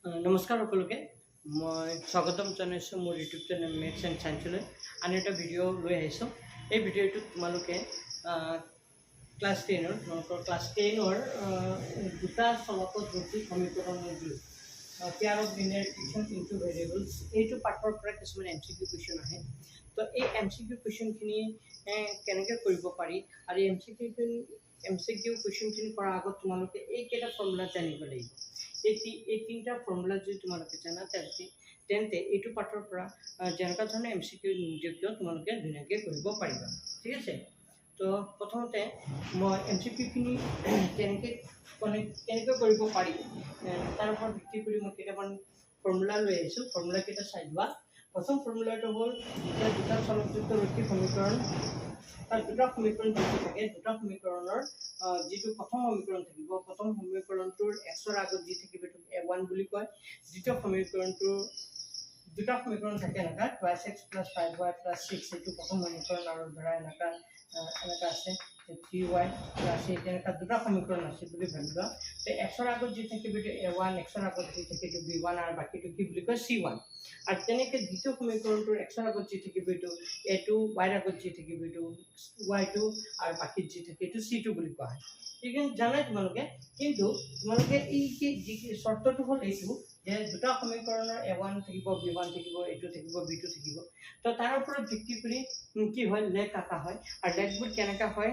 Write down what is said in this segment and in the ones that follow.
নমস্কাৰ সকলোকে মই স্বাগতম জনাইছোঁ মোৰ ইউটিউব চেনেল মেথছ এণ্ড চায়েন্সলৈ আন এটা ভিডিঅ' লৈ আহিছোঁ। এই ভিডিঅ'টোত তোমালোকে ক্লাছ 10 তোমালোকৰ ক্লাছ 10 দুটা চলক জটিল সমীকৰণৰ pair of linear equation in two variables এইটো পাঠৰ পৰা কিছুমান MCQ কুৱেশ্যন আহে। তো এই MCQ কুৱেশ্যনখিনি কেনেকৈ কৰিব পাৰি আৰু MCQ কুৱেশ্যনখিনি কৰাৰ আগত তোমালোকে এইকেইটা ফৰ্মুলা জানিব লাগিব। এই তিনিটা ফৰ্মুলা যদি তোমালোকে জানা তেন্তে এইটো পাঠৰ পৰা যেনেকুৱা ধৰণৰ MCQ নিৰ্দেশ তোমালোকে ধুনীয়াকৈ কৰিব পাৰিবা। ঠিক আছে, তো প্ৰথমতে মই MCQখিনি কেনেকৈ কৰিব পাৰি তাৰ ওপৰত ভিত্তি কৰি মই কেইটামান ফৰ্মুলা লৈ আহিছোঁ। ফৰ্মুলাকেইটা চাই লোৱা। প্ৰথম ফৰ্মুলাটো হ'ল যেতিয়া দুটা চলকযুক্ত ৰৈখিক সমীকৰণ তাত দুটা সমীকৰণ যদি থাকে, দুটা সমীকৰণৰ যিটো প্ৰথম সমীকৰণ থাকিব, প্ৰথম সমীকৰণটোৰ xৰ আগত যি থাকিব এইটো a1 বুলি কয়। দ্বিতীয় সমীকৰণটোৰ দুটা সমীকৰণ থাকে এনেকা 2x + 5y + 6 এইটো প্ৰথম সমীকৰণ আৰু ধৰা এনেকা আছে 3y + 8 এনেকা দুটা সমীকৰণ আছে বুলি ভাবিবা। তো xৰ আগত যি থাকিব এইটো a1, xৰ আগত যি থাকে এইটো b1 আৰু বাকীটো কি বুলি কয় c1। আৰু তেনেকৈ দ্বিতীয় সমীকৰণটোৰ xৰ আগত যি থাকিব এইটো a2, yৰ আগত যি থাকিব এইটো y2 আৰু বাকীত যি থাকে এইটো c2 বুলি কোৱা হয়। এইখিনি জানাই তোমালোকে, কিন্তু তোমালোকে এই চৰ্তটো হ'ল এইটো যে দুটা সমীকৰণৰ a1 থাকিব, b1 থাকিব, a2 থাকিব, b2 থাকিব। তো তাৰ ওপৰত ভিত্তি কৰি কি হয় লেখ আঁকা হয়, আৰু লেখবোৰ কেনেকুৱা হয়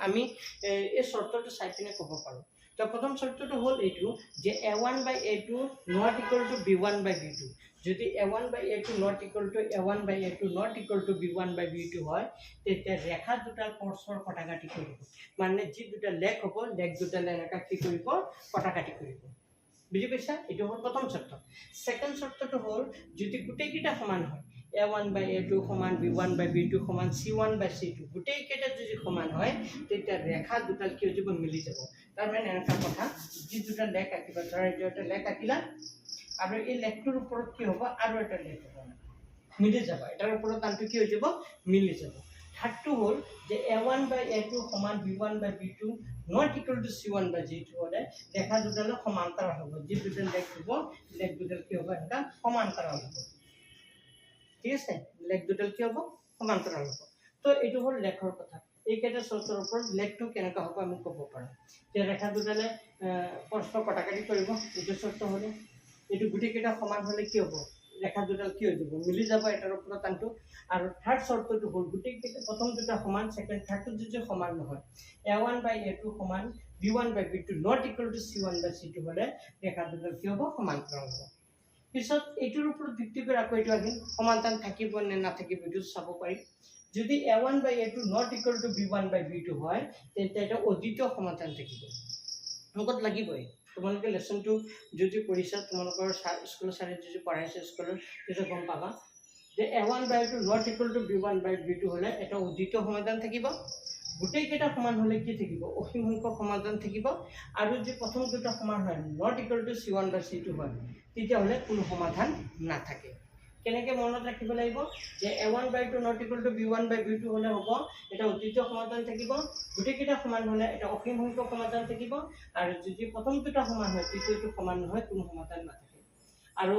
আমি এই চৰ্তটো চাই পিনে ক'ব পাৰোঁ। তো প্ৰথম চৰ্তটো হ'ল এইটো যে a1/a2 not equal to b1/b2। যদি a1/a2 not equal to a1/a2 not equal to b1/b2 হয়, তেতিয়া ৰেখা দুটাৰ পৰস্পৰ কটাকাটি কৰিব। মানে যি দুটা লেখ হ'ব, লেখ দুটালে এনেকা কি কৰিব, কটাকাটি কৰিব। বুজি পাইছা? এইটো হ'ল প্ৰথম চৰ্ত। ছেকেণ্ড চৰ্তটো হ'ল যদি গোটেইকেইটা সমান হয়, a1/a2 সমান, b1/b2 সমান, c1/c2 গোটেইকেইটা যদি সমান হয়, তেতিয়া ৰেখা দুটাল কি হৈ যাব, মিলি যাব। তাৰমানে এনেকুৱা কথা, যি দুটা লেখ আঁকিবা, ধৰা এইটো এটা লেখ আঁকিলা আৰু এই লেখটোৰ ওপৰত কি হ'ব, আৰু এটা লেখ হ'ব, মিলি যাব। এটাৰ ওপৰত আনটো কি হৈ যাব, মিলি যাব। থাৰ্ডটো হ'ল যে a1/a2 সমান b1/b2 not equal to c1/c2 হ'লে ৰেখা দুটালৈ সমান্তৰাল হ'ব। যি দুটা লেখ হ'ব, লেখ দুটাল কি হ'ব, এটা সমান্তৰাল হ'ব। ঠিক আছে, লেখ দুটাল কি হ'ব, সমান্তৰাল হ'ব। তো এইটো হ'ল লেখৰ কথা। এইকেইটা চৰ্তৰ ওপৰত লেখটো কেনেকুৱা হ'ব আমি ক'ব পাৰোঁ। যে ৰেখা দুটালে পৰস্পৰ কটাকাটি কৰিব, এইটো চৰ্ত হ'লে। এইটো গোটেইকেইটা সমান হ'লে কি হ'ব, ৰেখা দুটাল কি হৈ যাব, মিলি যাব এটাৰ ওপৰত আনটো। আৰু থাৰ্ড চৰ্তটো হ'ল গোটেইকেইটা প্ৰথম দুটা সমান, ছেকেণ্ড থাৰ্ডটো যদি সমান নহয়, a1/a2 সমান b1/b2 not equal to c1/c2 হ'লে ৰেখা দুটাল কি হ'ব, সমান্তৰাল হ'ব। পিছত এইটোৰ ওপৰত ভিত্তি কৰি আকৌ এইটো আহিল সমান্তৰাল থাকিব নে নাথাকিব এইটো চাব পাৰি। যদি a1/a2 not equal to b1/b2 হয়, তেন্তে এটা অদ্বিতীয় সমান্তৰাল থাকিব। অংকত লাগিবই। তোমালোকে লেচনটো যদি পঢ়িছা, তোমালোকৰ স্কুলৰ ছাৰে যদি পঢ়াইছে স্কুলত, তেতিয়া গম পাবা যে a1/a2 not equal to b1/b2 হ'লে এটা অদ্বিতীয় সমাধান থাকিব। গোটেইকেইটা সমান হ'লে কি থাকিব, অসীম সংখ্যক সমাধান থাকিব। আৰু যদি প্ৰথম দুটা সমান হয়, not equal to c1/c2 হয়, তেতিয়াহ'লে কোনো সমাধান নাথাকে। কেনেকৈ মনত ৰাখিব লাগিব যে a1/2 not equal to b1/b2 হ'লে হ'ব এটা অদ্বিতীয় সমাধান থাকিব। গোটেইকেইটা সমান হ'লে এটা অসীম সংখ্যক সমাধান থাকিব। আৰু যদি প্ৰথম দুটা সমান হয়, তৃতীয়টো সমান নহয়, কোনো সমাধান নাথাকে। আৰু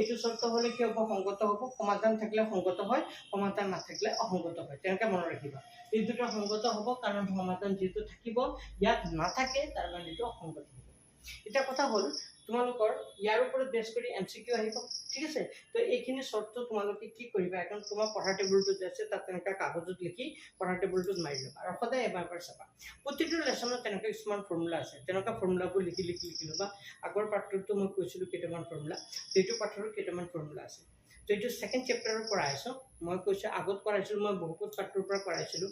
এইটো চৰ্ত হ'লে কি হ'ব, সংগত হ'ব। সমাধান থাকিলে সংগত হয়, সমাধান নাথাকিলে অসংগত হয়। তেনেকৈ মনত ৰাখিবা। এই দুটা সংগত হ'ব, কাৰণ সমাধান যিহেতু থাকিব, ইয়াত নাথাকে, তাৰ মানে এইটো অসংগত হ'ব। এটা কথা হ'ল তোমালোকৰ ইয়াৰ ওপৰত বেছ কৰি MCQ আহিব। ঠিক আছে, তো এইখিনি চৰ্ত তোমালোকে কি কৰিবা, এখন তোমাৰ পঢ়া টেবুলটো যে আছে তাত তেনেকৈ কাগজত লিখি পঢ়া টেবুলটোত মাৰি ল'বা আৰু সদায় এবাৰ চাবা। প্ৰতিটো লেচনত তেনেকৈ কিছুমান ফৰ্মুলা আছে, তেনেকুৱা ফৰ্মুলাবোৰ লিখি ল'বা। আগৰ পাঠটোতো মই কৈছিলোঁ কেইটামান ফৰ্মুলা, এইটো পাঠৰো কেইটামান ফৰ্মুলা আছে। তো এইটো ছেকেণ্ড চেপ্টাৰৰ পৰা আহিছোঁ। মই কৈছোঁ আগত কৰাইছিলোঁ, মই বহুত পাঠটোৰ পৰা কৰাইছিলোঁ।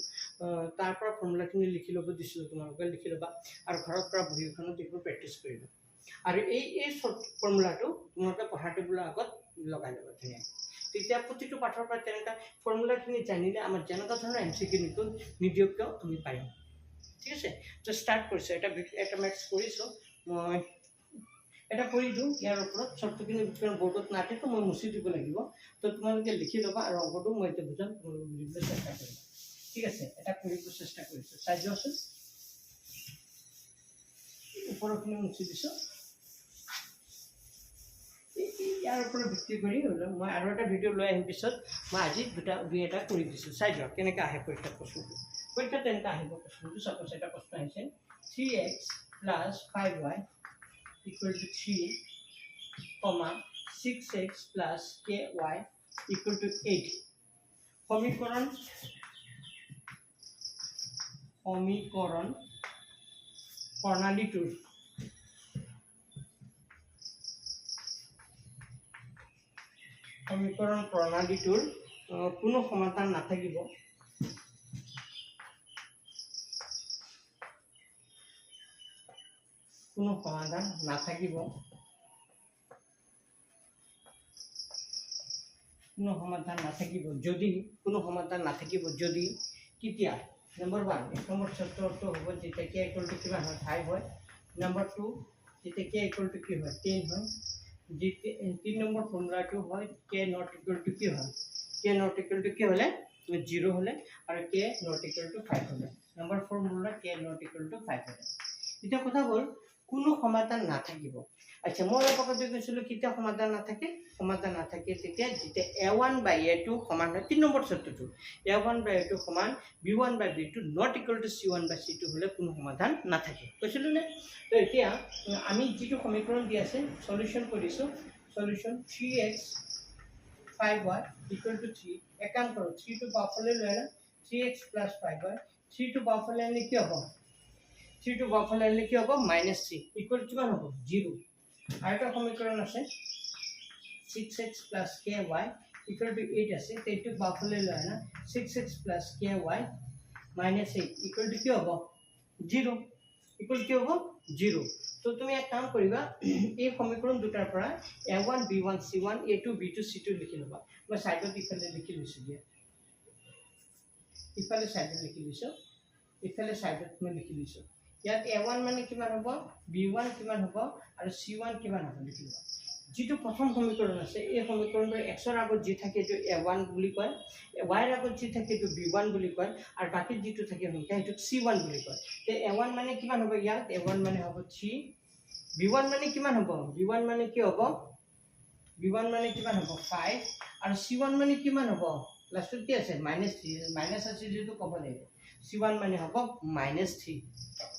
তাৰ পৰা ফৰ্মুলাখিনি লিখি ল'ব দিছিলোঁ, তোমালোকে লিখি ল'বা আৰু ঘৰৰ পৰা বহি এখনত এইবোৰ প্ৰেক্টিছ কৰিবা। আৰু এই ফৰ্মুলাটো তোমালোকে পঢ়া টেবুলৰ আগত লগাই ল'বা ধুনীয়াকৈ। তেতিয়া প্ৰতিটো পাঠৰ পৰা তেনেকুৱা ফৰ্মুলাখিনি জানিলে আমাৰ যেনেকুৱা ধৰণৰ MCQ নিদিয়ক কিয় আমি পাৰিম। ঠিক আছে, তো ষ্টাৰ্ট কৰিছোঁ। এটা মেথছ কৰিছোঁ, মই এটা কৰি দিওঁ ইয়াৰ ওপৰত। চৰ্তখিনি বৰ্ডত নাথাকে, মই মুচি দিব লাগিব। তো তোমালোকে লিখি ল'বা আৰু অংকটো মই এতিয়া বুজাম, তোমালোকে বুজিবলৈ চেষ্টা কৰিবা। ঠিক আছে, এটা কৰিব চেষ্টা কৰিছোঁ, চাই যোৱাচোন। ওপৰখিনি মুচি দিছোঁ। ইয়াৰ ওপৰত ভিত্তি কৰি মই আৰু এটা ভিডিঅ' লৈ আহিম পিছত মই আজি দুই এটা কৰি দিছোঁ চাই দিয়ক কেনেকৈ আহে পৰীক্ষাত প্ৰশ্নটো পৰীক্ষাত তেনেকৈ আহিব প্ৰশ্নটো চাপ'জ এটা প্ৰশ্ন আহিছে 3x + 5y = 3, 6x + ky = 8 সমীকৰণ প্ৰণালীটোৰ কোনো সমাধান নাথাকিব যদি কেতিয়া নম্বৰ 1 এক নম্বৰ চৰ্তটো হ'ব যেতিয়া k = কিমান হয় 5 হয় নম্বৰ 2 যেতিয়া k = কি হয় 10 হয় 3 নম্বৰ ফৰ্মুলাটো হয় k ≠ কি হয় k ≠ কি হলে 0 হলে আৰু k ≠ 5 হলে নম্বৰ ফৰ্মুলা k ≠ 5 হলে এটা কথা হ'ল কোনো সমাধান নাথাকিব আচ্ছা মই আপোনাক কৈছিলো কিটা সমাধান নাথাকে তেতিয়া যেতিয়া a1/a2 সমান হয় 3 নম্বৰ চৰ্তটো a1/a2 সমান b1/b2 ≠ c1/c2 হলে কোনো সমাধান নাথাকে কৈছিলো নে তো এতিয়া আমি যেটো সমীকৰণ দি আছে সলিউশন কৰিছো সলিউশন 3x 5y = 3 এক কাম কৰো 3 টো বাওঁফালে লৈ আনা 3x + 5y 3 টো বাওঁফালে আনিলে কি হ'ব 3 টো বাওঁফালে আনিলে কি হ'ব -3 ইকুৱেল কিমান হ'ব 0 আৰু এটা সমীকৰণ আছে 6x + ky = 8 আছে এইটো বাওঁফালে লৈ আনা 6x + ky -8 ইকুৱেল কি হ'ব 0 ইকুৱেল কি হ'ব 0 তো তুমি এক কাম কৰিবা এই সমীকৰণ দুটাৰ পৰা a1 b1 c1 a2 b2 c2 লিখি লবা মই সাইডত ইফালে লিখি লৈছো দিয়া ইফালে সাইডত লিখি লৈছো ইফালে সাইডত মই লিখি লৈছো ইয়াত a1 মানে কিমান হ'ব b1 কিমান হ'ব আৰু c1 কিমান হ'ব লিখি লবা যেটো প্ৰথম সমীকৰণ আছে এই সমীকৰণৰ x ৰ আগত যি থাকে এটো a1 বুলি কয় y ৰ আগত যি থাকে এটো b1 বুলি কয় আৰু বাকি যেটো থাকে সংখ্যা এটো c1 বুলি কয় তে a1 মানে কিমান হ'ব ইয়াত a1 মানে হ'ব 3 b1 মানে কিমান হ'ব b1 মানে কি হ'ব b1 মানে কিমান হ'ব 5 আৰু c1 মানে কিমান হ'ব লাষ্টত কি আছে -3 মাইনাস আছে যেটো ক'ব লাগিব c1 মানে হ'ব -3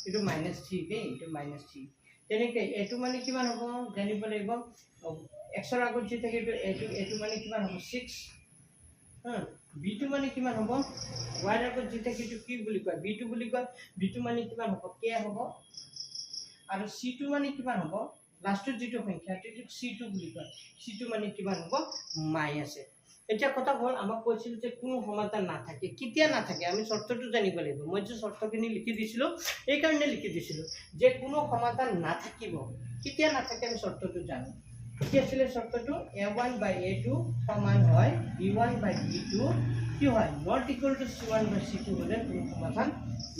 এটো -3 দেই এটো -3 তেনেকৈ এটো মানে কিমান হ'ব জানিব লাগিব x ৰ আগত যে থাকে এটো মানে কিমান হ'ব 6 b2 মানে কিমান হ'ব y ৰ আগত যে থাকে এটো কি বুলি কয় b2 বুলি কয় b2 মানে কিমান হ'ব k হ'ব আৰু c2 মানে কিমান হ'ব লাষ্টত যেটো সংখ্যা এটো c2 বুলি কয় c2 মানে কিমান হ'ব মাই আছে এতিয়া কথা হ'ল আমাক কৈছিল যে কোনো সমাধান নাথাকে কেতিয়া নাথাকে আমি শর্তটো জানিব লাগিব মই যে শর্তখিনি লিখি দিছিলো এই কাৰণে লিখি দিছিলো যে কোনো সমাধান নাথাকিব কেতিয়া নাথাকে আমি শর্তটো জানো কি আছিল শর্তটো a1/a2 সমান হয় b1/b2 কি হয় ≠ c1/c2 হলে কোনো সমাধান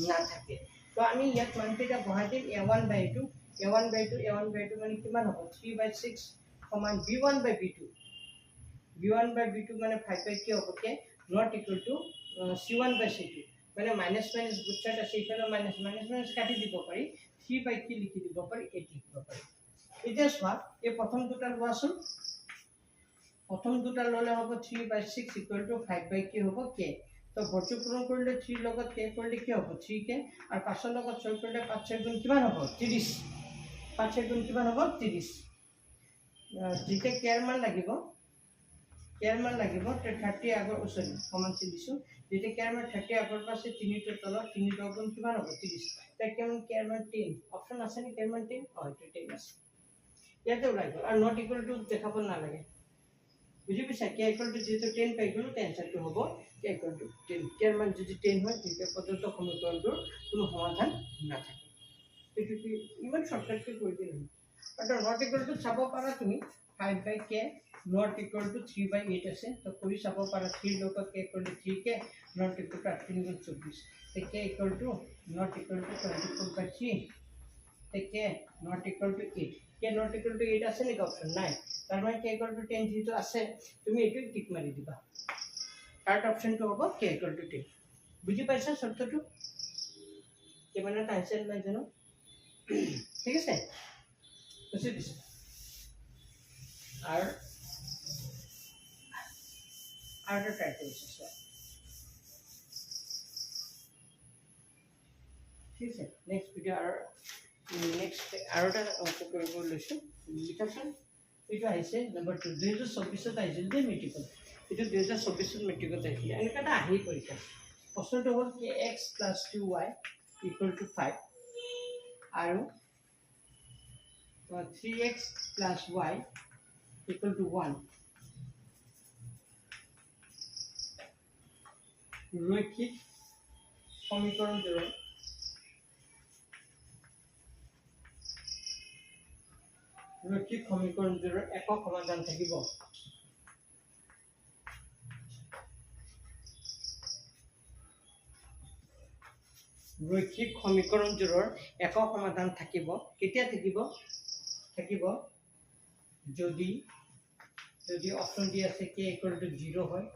নাথাকে তো আমি ইয়াত মানকেইটা বহাই দিম a1/a2 মানে কিমান হ'ব 3/6 সমান b1/b2 মানে 5/k হ'ব কে not c1/c2 মানে মাইনাস গুচ্ছাত আছে ইফালে মাইনাস কাটি দিব পাৰি 3/k লিখি দিব পাৰি 8 লিখিব পাৰি এতিয়া চোৱা এই প্ৰথম দুটা লোৱাচোন প্ৰথম দুটা ললে হ'ব 3/6 = 5/k হ'ব k তো ভৰ্তি পূৰণ কৰিলে 3 লগত k কৰিলে কি হ'ব 3k আৰু 5 ৰ লগত 6 কৰিলে 5 6 গুণ কিমান হ'ব 30 5 6 গুণ কিমান হ'ব 30 যেতিয়া k ৰ মান লাগিব তো 30 আগৰ ওচৰত সমান দিছো যেতিয়া k ৰ মান 30 আগৰ পাছে 3 ৰ তলত 3 ৰ গুণ কিমান হ'ব 30 তাই কেমন k ৰ মান 10 অপচন আছে নি k ৰ মান 10 এটো 10 আছে ইয়াতে ওলাই গ'ল আৰু not equal to দেখাব নালাগে বুজি পাইছা k = যেটো 10 পাই গ'লো তে আনসাৰটো হ'ব k = 10 k ৰ মান যদি 10 হয় তেতিয়া পৰ্যন্ত সমীকৰণটোৰ কোনো সমাধান নাথাকে এটো কি ইমান শৰ্টকাটকে কৰি দিলে আৰু not equal to চাব পাৰা তুমি 5/k not equal to 3/8 আছে তো কৰি চাব পাৰা 3 লগত k কৰিলে 3k not equal to 3 গুণ 24 তে k equal to not equal to 24/3 তে k not equal to 8 k not equal to 8 আছে নেকি অপচন নাই তাৰ মানে k equal to 10 যেটো আছে তুমি এটো টিক মাৰি দিবা থাৰ্ড অপচনটো হ'ব k equal to 10 বুজি পাইছা শৰ্তটো কিমানে টাইসেল নাই জানো ঠিক আছে বুজি দিছে আৰ আৰু এটা ট্ৰাই কৰিছোঁ ঠিক আছে নেক্সট ভিডিঅ' আৰু নেক্সট আৰু এটা অংক কৰিব লৈছোঁ লিখাচোন এইটো আহিছে নম্বৰ 2 2024 আহিছিল দেই মেট্ৰিকত এইটো 2024 মেট্ৰিকত আহিছিলে এনেকুৱা এটা আহি পৰীক্ষা প্ৰশ্নটো হ'ল কি x + 2y = 5 আৰু 3x + y = 1 ৰৈখিক সমীকৰণটোৰ ৰৈখিক সমীকৰণটোৰ একক সমাধান থাকিব ৰৈখিক সমীকৰণটোৰ একক সমাধান থাকিব কেতিয়া থাকিব যদি অপচন দি আছে k = 0 হয়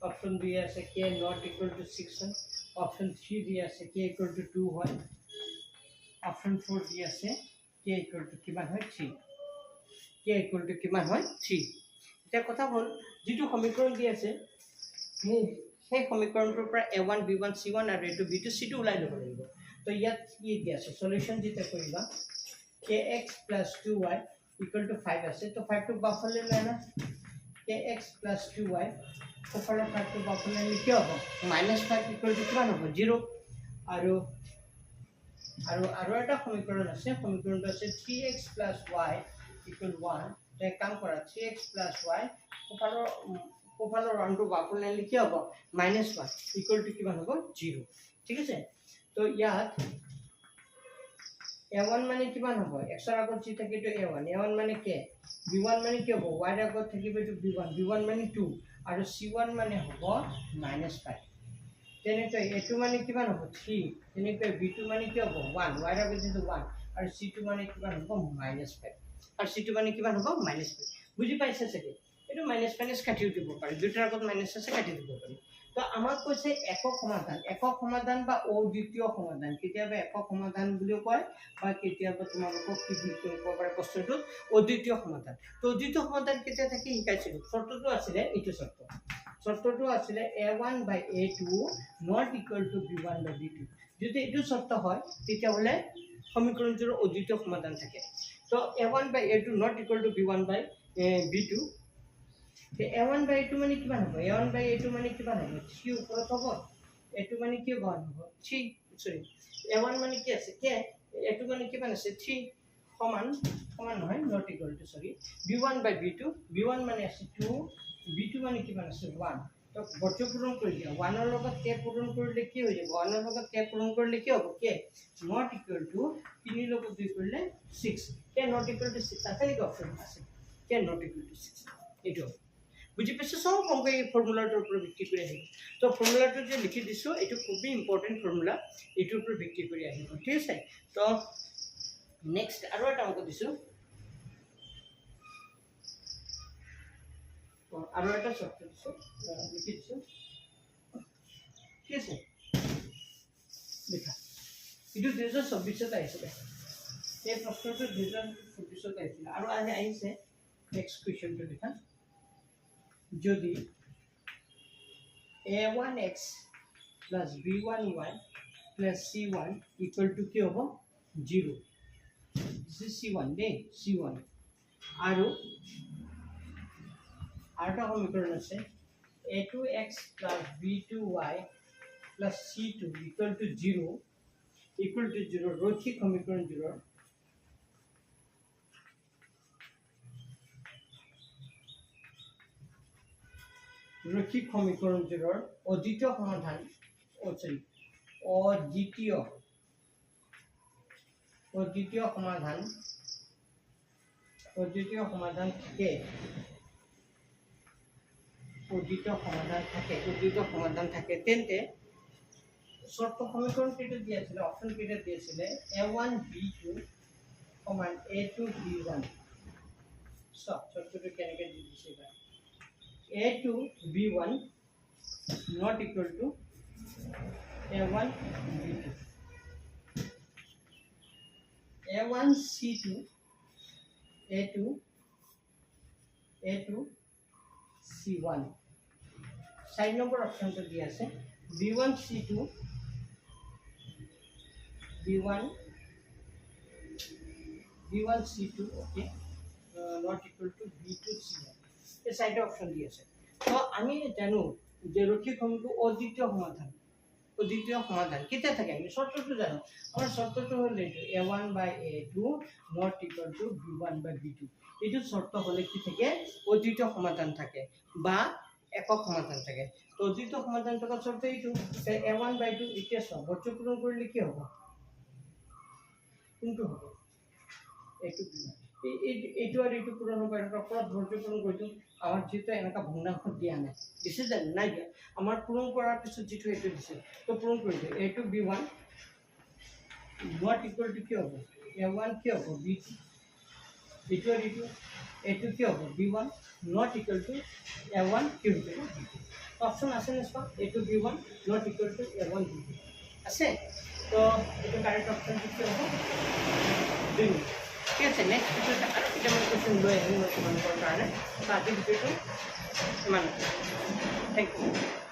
অপচন দি আছে k ≠ = 6 হয় অপচন 3 দি আছে k = 2 হয় অপচন 4 দি আছে k = কিমান হয় 3 k = কিমান হয় 3 এটা কথা হ'ল যেটো সমীকৰণ দি আছে সেই সমীকৰণটোৰ পৰা a1 b1 c1 আৰু a2 b2 c2 উলাই ল'ব লাগিব তো ইয়াত কি দি আছে সলিউশন যেটা কৰিবা kx + 2y = 5 আছে তো 5 টো বাফালে লয় না kx + 2y ওপৰৰ 5 টো বাফালে লিখি হ'ব -5 = কিমান হ'ব 0 আৰু এটা সমীকৰণ আছে সমীকৰণটো আছে 3x + y = 1 তো কাম কৰা 3x + y ওপৰৰ ৰাউন্ডটো বাফালে লিখি হ'ব -1 = কিমান হ'ব 0 ঠিক আছে তো ইয়াত a1 মানে কিমান হ'ব x ৰ আগত যি থাকে তো a1 মানে k b1 মানে কি হ'ব y ৰ আগত থাকিব তো b1 মানে 2 আৰু c1 মানে হ'ব -5 তেনেকৈ a2 মানে কিমান হ'ব 3 তেনেকৈ b2 মানে কি হ'ব 1 y ৰ আগত যেটো 1 আৰু c2 মানে কিমান হ'ব -5 আৰু c2 মানে কিমান হ'ব -5 বুজি পাইছে চাগে এটো মাইনাস কাটিও দিব পাৰি দুটাৰ আগত মাইনাস আছে কাটি দিব পাৰি তো আমাক কৈছে একক সমাধান বা অদ্বিতীয় সমাধান কেতিয়াবা একক সমাধান বুলিও কয় বা কেতিয়াবা তোমালোকক কি বুলি ক'ব পাৰে প্ৰশ্নটো অদ্বিতীয় সমাধান তো অদ্বিতীয় সমাধান কেতিয়া থাকে শিকাইছিল শৰ্তটো আছিল এইটো শৰ্তটো আছিল a1 / a2 ≠ b1 / b2 যদি এইটো শৰ্ত হয় তেতিয়া হলে সমীকৰণটোৰ অদ্বিতীয় সমাধান থাকে তো a1 / a2 ≠ b1 / b2 তে a1 / a2 মানে কিমান হ'ব a1 / a2 মানে কিমান হ'ব 3 ওপৰত হ'ব a2 মানে কি হ'ব 3 সৰি a1 মানে কি আছে k a2 মানে কিমান আছে 3 সমান নহয় ≠ সৰি b1 / b2 b1 মানে আছে 2 b2 মানে কিমান আছে 1 তো বৰ্গ পূৰণ কৰি দিয়া 1 ৰ লগত k পূৰণ কৰিলে কি হৈ যাব 1 ৰ লগত k পূৰণ কৰিলে কি হ'ব k ≠ 3 ৰ লগত 2 কৰিলে 6 k ≠ 6 আছে কি অপচন আছে k ≠ 6 এইটো বুজি পাইছো সব অংক এই ফৰ্মুলাটোৰ ওপৰত ভিত্তি কৰি আহিব তো ফৰ্মুলাটো যে লিখি দিছো এইটো খুবই ইম্পৰ্টেন্ট ফৰ্মুলা এইটোৰ ওপৰত ভিত্তি কৰি আহিব ঠিক আছে তো নেক্সট আৰু এটা অংক দিছো আৰু এটা শর্ত দিছো লিখি দিছো ঠিক আছে লিখা এইটো 2024 আহিছিলে এই প্ৰশ্নটো 2024 আহিছিলে আৰু আজি আহিছে নেক্সট কোৱেশ্চনটো লিখা যদি a1x + b1y + c1 = কি হ'ব 0 this is c1 De c1 আৰু আৰেকটা সমীকৰণ আছে a2x + b2y + c2 = 0 ৰৈখিক সমীকৰণটোৰ অদ্বিতীয় সমাধান থাকে তেন্তে শর্ত সমীকরণ কেটে দিয়েছিল অপশন কেটে দিয়েছিল a1 b2 a2 b1 সব শর্তটো কেনেকৈ দি দিছে a2 b1 not equal to a1 b2 a1 c2 a2 c1 4 number অপশ্যনটো দি আছে B1 C2 B1 C2 okay not equal to B2 C1 এই 4টা অপশ্যন দি আছে তো আমি জানো যে রৈখিক সমীকরণ অদ্বিতীয় সমাধান কেতিয়া থাকে আমি শর্তটো জানো আমার শর্তটো হল এইটো a1 by a2 not equal to b1 by b2 এইটো শর্ত হলে কি থাকে অদ্বিতীয় সমাধান থাকে বা একক সমাধান থাকে তো অদ্বিতীয় সমাধান থকা শর্ত এইটো a1 by 2 এতিয়া সৰ্বোচ্চ পূৰণ কৰিলে কি হ'ব কোনটো হ'ব এইটো এইটো আৰু এইটো পূৰণ হ'ব এনেকুৱা ওপৰত সৰ্বোচ্চ পূৰণ কৰিছো আমাৰ যেটো এনেকা ভগ্নাংশ দিয়া নাই দিছে জানো নাই দিয়া আমাৰ পূৰণ কৰাৰ পিছত যেটো এইটো দিছে তো পূৰণ কৰিছো এইটো b1 নট ইকুয়াল টু কি হ'ব a1 কি হ'ব b2 এইটো আৰু এইটো কি হ'ব b1 not equal to a1 কি হ'ব b2 অপশন আছে নেক্সট এইটো b1 not equal to a1 b2 আছে তো এইটো কারেক্ট অপশন কি হ'ব 2 ঠিক আছে নেক্সট ভিডিওতে আৰু কেইটামান কোৱেশ্চন লৈ আহিম মই তোমালোকৰ কাৰণে আজি ভিডিওটো ইমান থেংক ইউ